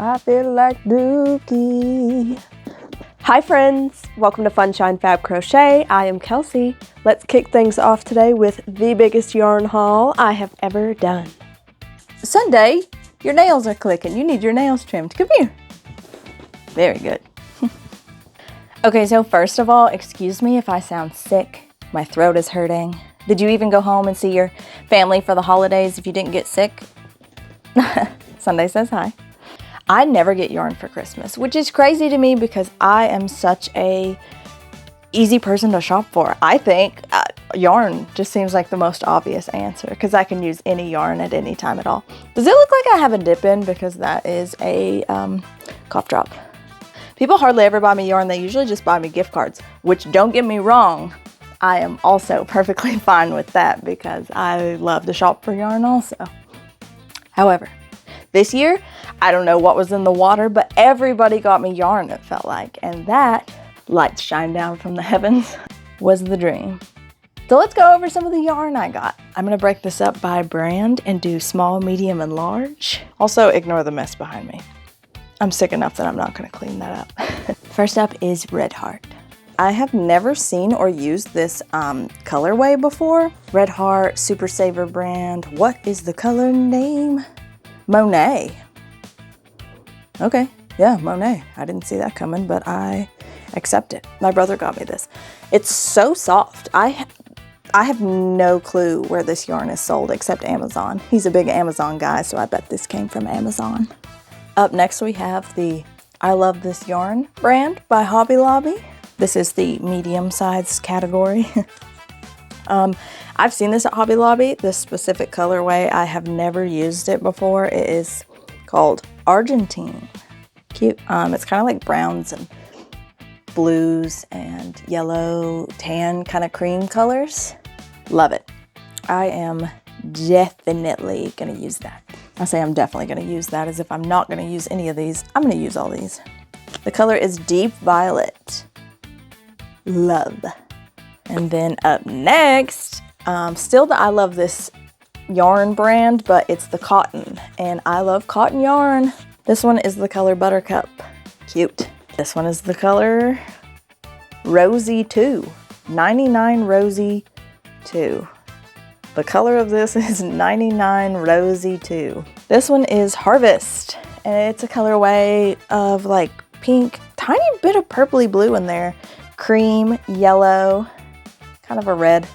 I feel like Dookie. Hi friends, welcome to Fun Shine Fab Crochet. I am Kelsey. Let's kick things off today with the biggest yarn haul I have ever done. Sunday, your nails are clicking. You need your nails trimmed. Come here. Very good. Okay, so first of all, excuse me if I sound sick. My throat is hurting. Did you even go home and see your family for the holidays if you didn't get sick? Sunday says hi. I never get yarn for Christmas, which is crazy to me because I am such a easy person to shop for. I think yarn just seems like the most obvious answer because I can use any yarn at any time at all. Does it look like I have a dip in? Because that is a cough drop. People hardly ever buy me yarn. They usually just buy me gift cards, which, don't get me wrong, I am also perfectly fine with that because I love to shop for yarn also. However, this year, I don't know what was in the water, but everybody got me yarn, it felt like. And that, lights shine down from the heavens, was the dream. So let's go over some of the yarn I got. I'm gonna break this up by brand and do small, medium, and large. Also, ignore the mess behind me. I'm sick enough that I'm not gonna clean that up. First up is Red Heart. I have never seen or used this colorway before. Red Heart, Super Saver brand. What is the color name? Monet. Okay, yeah, Monet. I didn't see that coming, but I accept it. My brother got me this. It's so soft. I have no clue where this yarn is sold except Amazon. He's a big Amazon guy, so I bet this came from Amazon. Up next we have the I Love This Yarn brand by Hobby Lobby. This is the medium size category. I've seen this at Hobby Lobby, this specific colorway. I have never used it before. It is called Argentine. Cute. It's kind of like browns and blues and yellow, tan kind of cream colors. Love it. I am definitely gonna use that. I say I'm definitely gonna use that as if I'm not gonna use any of these. I'm gonna use all these. The color is Deep Violet. Love. And then up next, still the I Love This Yarn brand, but it's the cotton. And I love cotton yarn. This one is the color Buttercup. Cute. This one is the color Rosy 2. 99 Rosy 2. The color of this is 99 Rosy 2. This one is Harvest, and it's a colorway of like pink, tiny bit of purpley blue in there, cream, yellow, kind of a red,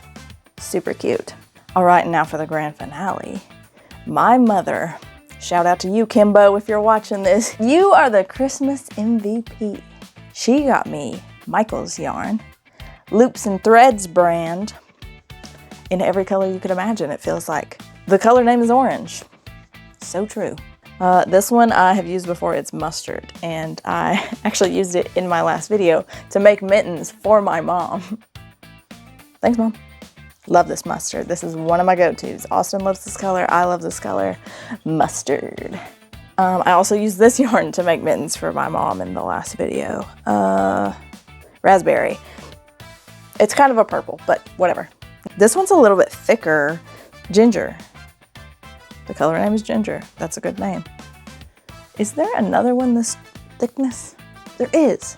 super cute. All right, and now for the grand finale. My mother, shout out to you, Kimbo, if you're watching this. You are the Christmas MVP. She got me Michael's yarn, Loops and Threads brand, in every color you could imagine, it feels like. The color name is orange. So true. This one I have used before, it's mustard, and I actually used it in my last video to make mittens for my mom. Thanks, Mom. Love this mustard. This is one of my go-tos. Austin loves this color, I love this color, mustard. I also used this yarn to make mittens for my mom in the last video. Raspberry. It's kind of a purple, but whatever. This one's a little bit thicker, Ginger. The color name is Ginger. That's a good name. Is there another one this thickness? There is.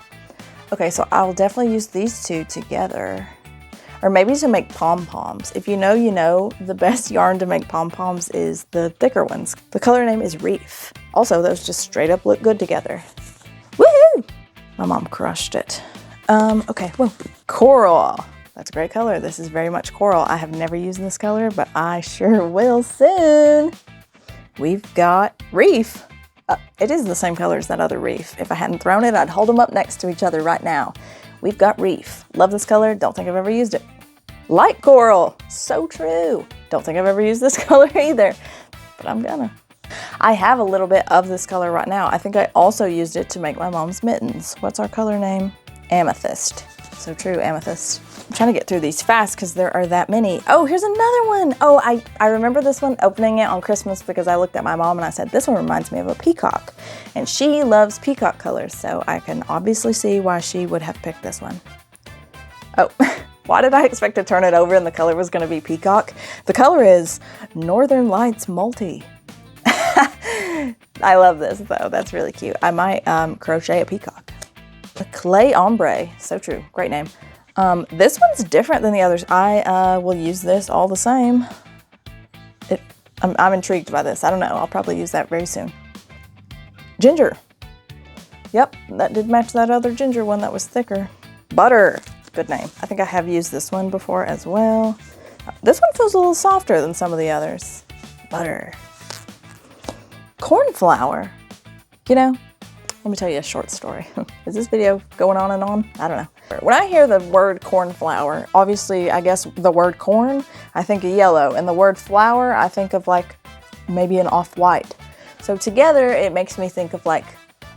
Okay, so I'll definitely use these two together. Or maybe to make pom-poms. If you know, you know, the best yarn to make pom-poms is the thicker ones. The color name is Reef. Also, those just straight up look good together. Woohoo! My mom crushed it. Okay, whoa. Coral. That's a great color. This is very much coral. I have never used this color, but I sure will soon. We've got Reef. It is the same color as that other Reef. If I hadn't thrown it, I'd hold them up next to each other right now. We've got Reef. Love this color. Don't think I've ever used it. Light Coral. So true. Don't think I've ever used this color either, but I'm gonna. I have a little bit of this color right now. I think I also used it to make my mom's mittens. What's our color name? Amethyst. So true, Amethyst. I'm trying to get through these fast because there are that many. Oh, here's another one. Oh, I remember this one, opening it on Christmas because I looked at my mom and I said, this one reminds me of a peacock. And she loves peacock colors, so I can obviously see why she would have picked this one. Oh, why did I expect to turn it over and the color was gonna be peacock? The color is Northern Lights Multi. I love this though. That's really cute. I might crochet a peacock. The clay ombre. So true. Great name. This one's different than the others. I will use this all the same. I'm intrigued by this. I don't know. I'll probably use that very soon. Ginger. Yep, that did match that other ginger one that was thicker. Butter. Good name. I think I have used this one before as well. This one feels a little softer than some of the others. Butter. Cornflower. You know, let me tell you a short story. Is this video going on and on? I don't know. When I hear the word cornflower, obviously I guess the word corn, I think of yellow, and the word flower, I think of like maybe an off-white. So together it makes me think of like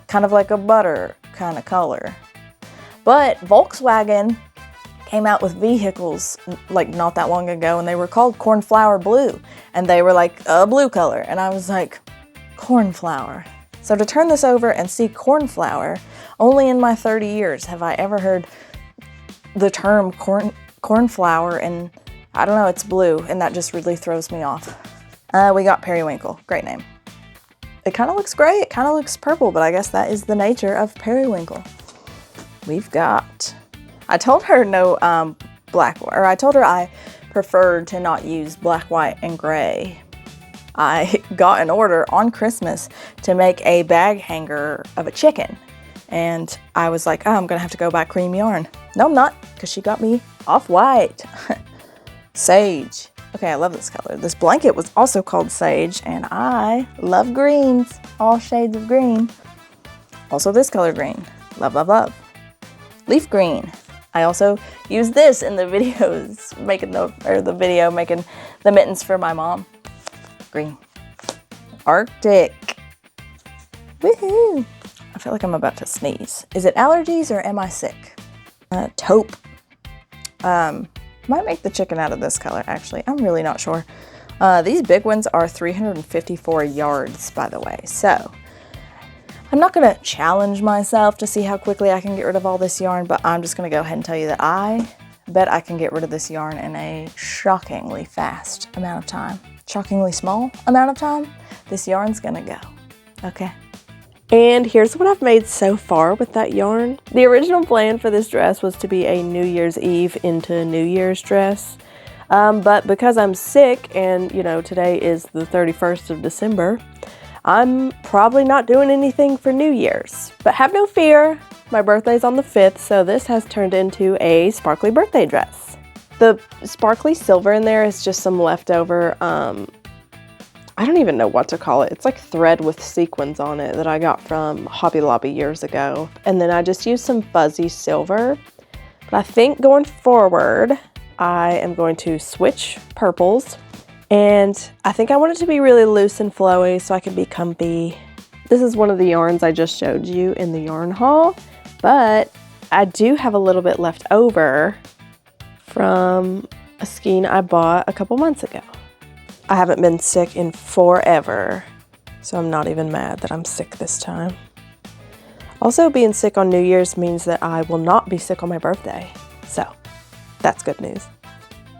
kind of like a butter kind of color. But Volkswagen came out with vehicles like not that long ago, and they were called cornflower blue, and they were like a blue color, and I was like, cornflower. So to turn this over and see cornflower, only in my 30 years have I ever heard the term cornflower, and I don't know, it's blue, and that just really throws me off. We got periwinkle. Great name. It kind of looks gray, it kind of looks purple, but I guess that is the nature of periwinkle. We've got, I told her no I told her I preferred to not use black, white, and gray. I got an order on Christmas to make a bag hanger of a chicken. And I was like, oh, I'm gonna have to go buy cream yarn. No, I'm not, because she got me off-white. Sage. Okay, I love this color. This blanket was also called sage, and I love greens. All shades of green. Also this color green. Love, love, love. Leaf green. I also use this in the videos, making the mittens for my mom. Green. Arctic. Woohoo! I feel like I'm about to sneeze. Is it allergies or am I sick? Taupe. Might make the chicken out of this color, actually. I'm really not sure. These big ones are 354 yards, by the way. So, I'm not going to challenge myself to see how quickly I can get rid of all this yarn, but I'm just going to go ahead and tell you that I bet I can get rid of this yarn in a shockingly fast amount of time. Shockingly small amount of time. This yarn's going to go. Okay. And here's what I've made so far with that yarn. The original plan for this dress was to be a New Year's Eve into New Year's dress. But because I'm sick and, you know, today is the 31st of December, I'm probably not doing anything for New Year's. But have no fear, my birthday's on the 5th, so this has turned into a sparkly birthday dress. The sparkly silver in there is just some leftover, I don't even know what to call it. It's like thread with sequins on it that I got from Hobby Lobby years ago. And then I just used some fuzzy silver. But I think going forward, I am going to switch purples. And I think I want it to be really loose and flowy so I can be comfy. This is one of the yarns I just showed you in the yarn haul, but I do have a little bit left over from a skein I bought a couple months ago. I haven't been sick in forever, so I'm not even mad that I'm sick this time. Also, being sick on New Year's means that I will not be sick on my birthday, so that's good news.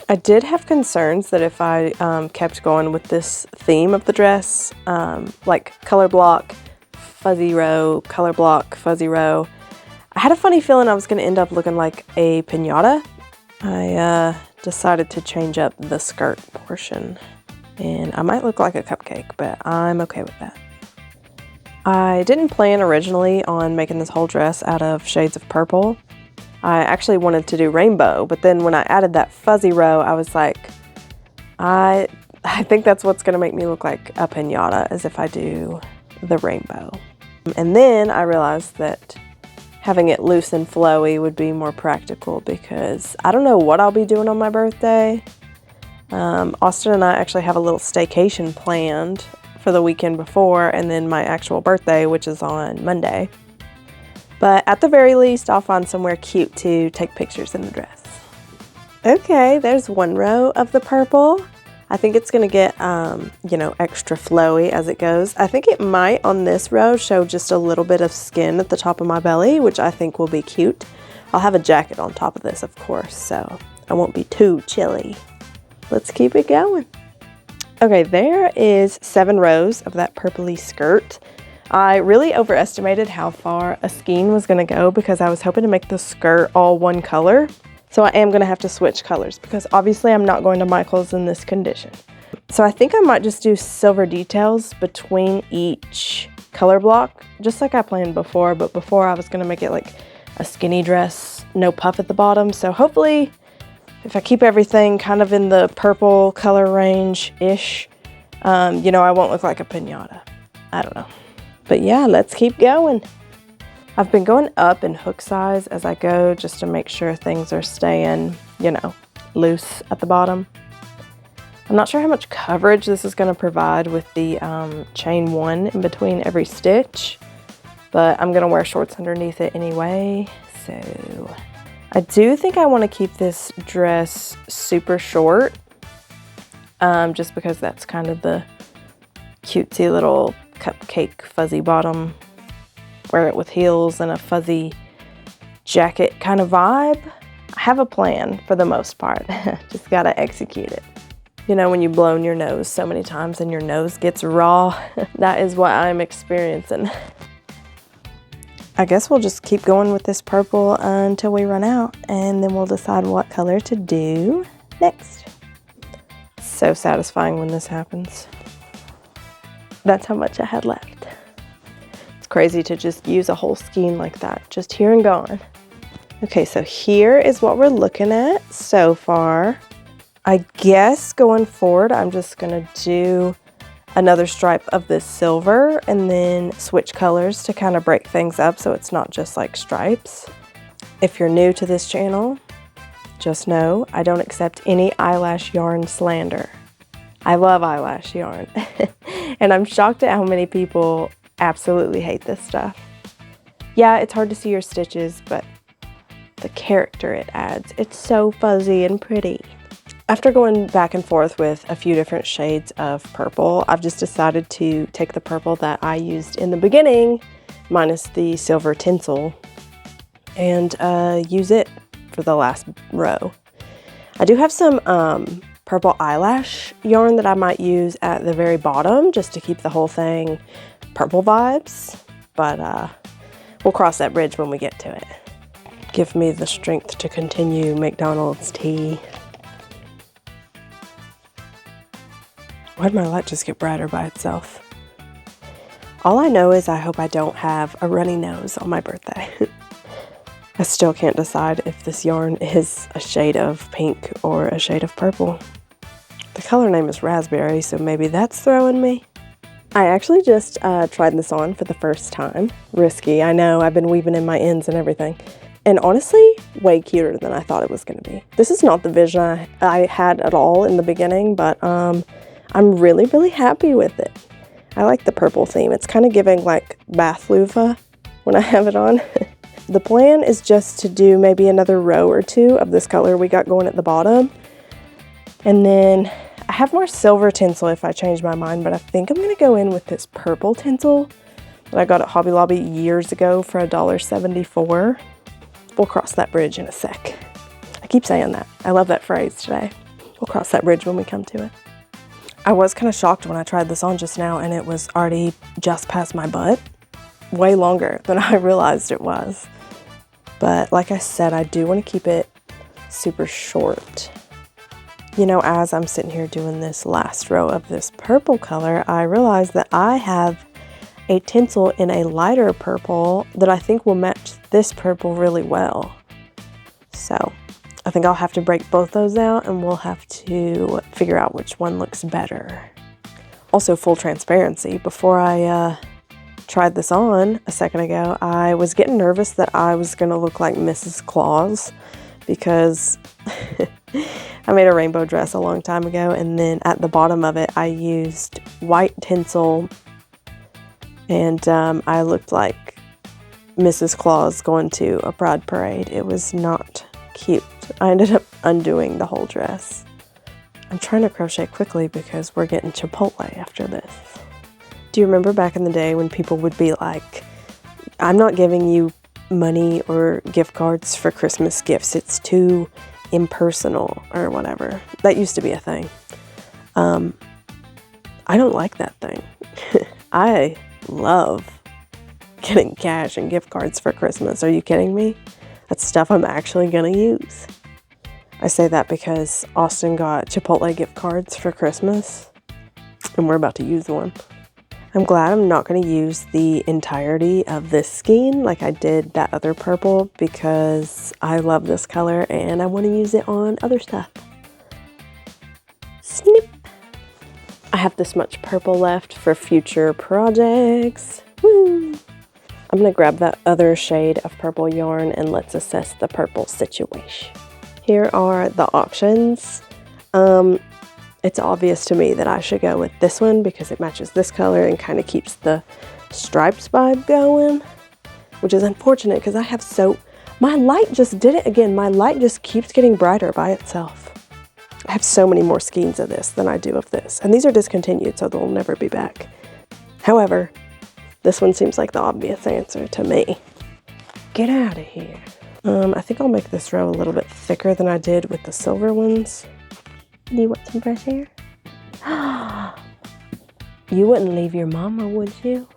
I did have concerns that if I kept going with this theme of the dress, like color block, fuzzy row, color block, fuzzy row, I had a funny feeling I was going to end up looking like a piñata. I decided to change up the skirt portion, and I might look like a cupcake, but I'm okay with that. I didn't plan originally on making this whole dress out of shades of purple. I actually wanted to do rainbow, but then when I added that fuzzy row, I was like, I think that's what's going to make me look like a piñata, is if I do the rainbow. And then I realized that having it loose and flowy would be more practical because I don't know what I'll be doing on my birthday. Austin and I actually have a little staycation planned for the weekend before, and then my actual birthday, which is on Monday. But at the very least, I'll find somewhere cute to take pictures in the dress. Okay, there's one row of the purple. I think it's gonna get, you know, extra flowy as it goes. I think it might on this row show just a little bit of skin at the top of my belly, which I think will be cute. I'll have a jacket on top of this, of course, so I won't be too chilly. Let's keep it going. Okay, there is 7 rows of that purpley skirt. I really overestimated how far a skein was gonna go because I was hoping to make the skirt all one color. So I am gonna have to switch colors because obviously I'm not going to Michael's in this condition. So I think I might just do silver details between each color block, just like I planned before, but before I was gonna make it like a skinny dress, no puff at the bottom. So hopefully if I keep everything kind of in the purple color range-ish, you know, I won't look like a piñata. I don't know. But yeah, let's keep going. I've been going up in hook size as I go just to make sure things are staying, you know, loose at the bottom. I'm not sure how much coverage this is going to provide with the chain 1 in between every stitch, but I'm going to wear shorts underneath it anyway, so I do think I want to keep this dress super short, just because that's kind of the cutesy little cupcake fuzzy bottom, wear it with heels and a fuzzy jacket kind of vibe. I have a plan for the most part, just gotta execute it. You know, when you've blown your nose so many times and your nose gets raw, that is what I'm experiencing. I guess we'll just keep going with this purple until we run out, and then we'll decide what color to do next. So satisfying when this happens. That's how much I had left. It's crazy to just use a whole skein like that, just here and gone. Okay, so here is what we're looking at so far. I guess going forward, I'm just gonna do another stripe of this silver and then switch colors to kind of break things up so it's not just like stripes. If you're new to this channel, just know I don't accept any eyelash yarn slander. I love eyelash yarn and I'm shocked at how many people absolutely hate this stuff. Yeah, it's hard to see your stitches, but the character it adds, it's so fuzzy and pretty. After going back and forth with a few different shades of purple, I've just decided to take the purple that I used in the beginning, minus the silver tinsel, and use it for the last row. I do have some purple eyelash yarn that I might use at the very bottom just to keep the whole thing purple vibes, but we'll cross that bridge when we get to it. Give me the strength to continue McDonald's tea. Why'd my light just get brighter by itself? All I know is I hope I don't have a runny nose on my birthday. I still can't decide if this yarn is a shade of pink or a shade of purple. The color name is raspberry, so maybe that's throwing me. I actually just tried this on for the first time. Risky, I know, I've been weaving in my ends and everything. And honestly, way cuter than I thought it was gonna be. This is not the vision I had at all in the beginning, but I'm really, really happy with it. I like the purple theme. It's kind of giving like bath loofah when I have it on. The plan is just to do maybe another row or two of this color we got going at the bottom. And then I have more silver tinsel if I change my mind, but I think I'm gonna go in with this purple tinsel that I got at Hobby Lobby years ago for $1.74. We'll cross that bridge in a sec. I keep saying that. I love that phrase today. We'll cross that bridge when we come to it. I was kind of shocked when I tried this on just now and it was already just past my butt. Way longer than I realized it was. But like I said, I do want to keep it super short. You know, as I'm sitting here doing this last row of this purple color, I realized that I have a tinsel in a lighter purple that I think will match this purple really well. So I think I'll have to break both those out and we'll have to figure out which one looks better. Also, full transparency, before I tried this on a second ago, I was getting nervous that I was gonna look like Mrs. Claus because I made a rainbow dress a long time ago, and then at the bottom of it I used white tinsel and I looked like Mrs. Claus going to a pride parade. It was not cute. I ended up undoing the whole dress. I'm trying to crochet quickly because we're getting Chipotle after this. Do you remember back in the day when people would be like, I'm not giving you money or gift cards for Christmas gifts, it's too impersonal or whatever. That used to be a thing. I don't like that thing. I love getting cash and gift cards for Christmas. Are you kidding me? That's stuff I'm actually gonna use. I say that because Austin got Chipotle gift cards for Christmas, and we're about to use one. I'm glad I'm not going to use the entirety of this skein like I did that other purple, because I love this color and I want to use it on other stuff. Snip! I have this much purple left for future projects. Woo! I'm going to grab that other shade of purple yarn and let's assess the purple situation. Here are the options. It's obvious to me that I should go with this one because it matches this color and kind of keeps the stripes vibe going, which is unfortunate because I have my light just did it again. My light just keeps getting brighter by itself. I have so many more skeins of this than I do of this, and these are discontinued, so they'll never be back. However, this one seems like the obvious answer to me. Get out of here. I think I'll make this row a little bit thicker than I did with the silver ones. Do you want some fresh air? You wouldn't leave your mama, would you?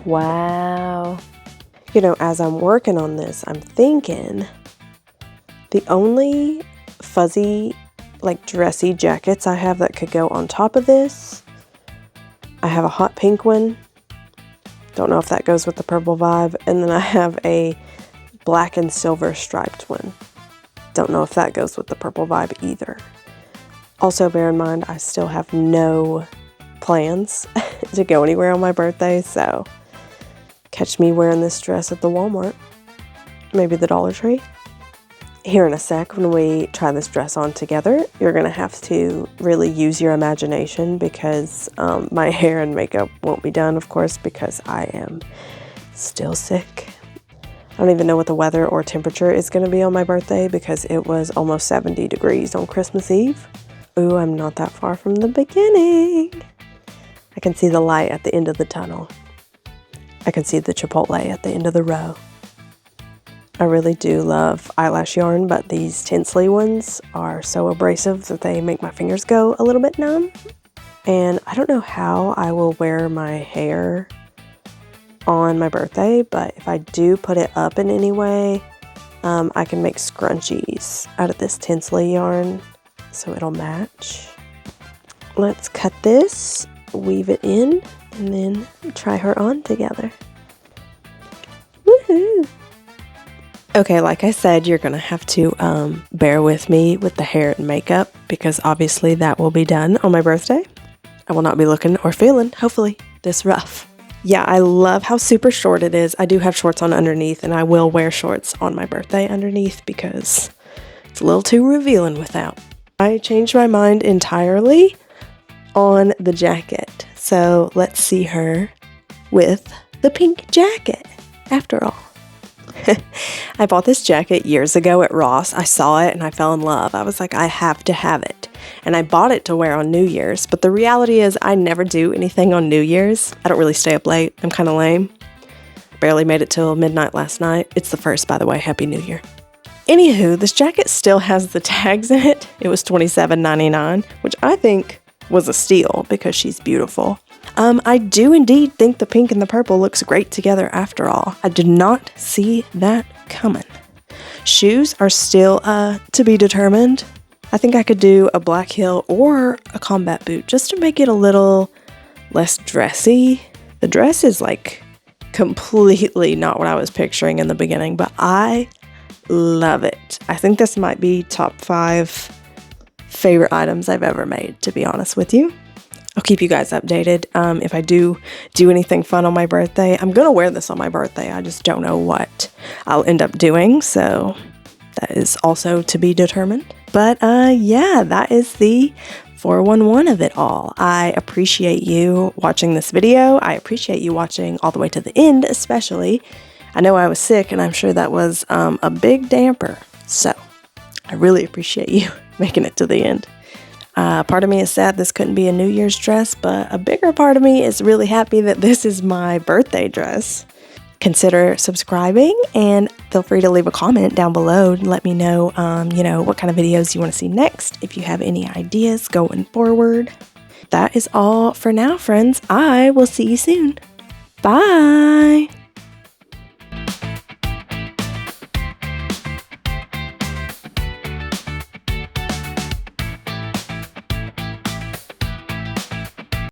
Wow. You know, as I'm working on this, I'm thinking the only fuzzy, like dressy jackets I have that could go on top of this, I have a hot pink one. Don't know if that goes with the purple vibe. And then I have a black and silver striped one. Don't know if that goes with the purple vibe either. Also, bear in mind, I still have no plans to go anywhere on my birthday, so catch me wearing this dress at the Walmart. Maybe the Dollar Tree. Here in a sec, when we try this dress on together, you're going to have to really use your imagination because my hair and makeup won't be done, of course, because I am still sick. I don't even know what the weather or temperature is going to be on my birthday because it was almost 70 degrees on Christmas Eve. Ooh, I'm not that far from the beginning. I can see the light at the end of the tunnel. I can see the Chipotle at the end of the row. I really do love eyelash yarn, but these Tinsley ones are so abrasive that they make my fingers go a little bit numb. And I don't know how I will wear my hair on my birthday, but if I do put it up in any way, I can make scrunchies out of this Tinsley yarn so it'll match. Let's cut this, weave it in, and then try her on together. Woohoo! Okay, like I said, you're gonna have to bear with me with the hair and makeup because obviously that will be done on my birthday. I will not be looking or feeling, hopefully, this rough. Yeah, I love how super short it is. I do have shorts on underneath, and I will wear shorts on my birthday underneath because it's a little too revealing without. I changed my mind entirely on the jacket. So let's see her with the pink jacket after all. I bought this jacket years ago at Ross. I saw it and I fell in love. I was like, I have to have it. And I bought it to wear on New Year's. But the reality is I never do anything on New Year's. I don't really stay up late. I'm kind of lame. Barely made it till midnight last night. It's the 1st, by the way. Happy New Year. Anywho, this jacket still has the tags in it. It was $27.99, which I think was a steal because she's beautiful. I do indeed think the pink and the purple looks great together after all. I did not see that coming. Shoes are still to be determined. I think I could do a black heel or a combat boot just to make it a little less dressy. The dress is like completely not what I was picturing in the beginning, but I love it. I think this might be top 5 favorite items I've ever made, to be honest with you. I'll keep you guys updated if I do anything fun on my birthday. I'm going to wear this on my birthday. I just don't know what I'll end up doing, so that is also to be determined. But yeah, that is the 411 of it all. I appreciate you watching this video. I appreciate you watching all the way to the end, especially. I know I was sick, and I'm sure that was a big damper. So I really appreciate you making it to the end. Part of me is sad this couldn't be a New Year's dress, but a bigger part of me is really happy that this is my birthday dress. consider subscribing, and feel free to leave a comment down below and let me know, what kind of videos you want to see next, if you have any ideas going forward. That is all for now, friends. I will see you soon. Bye!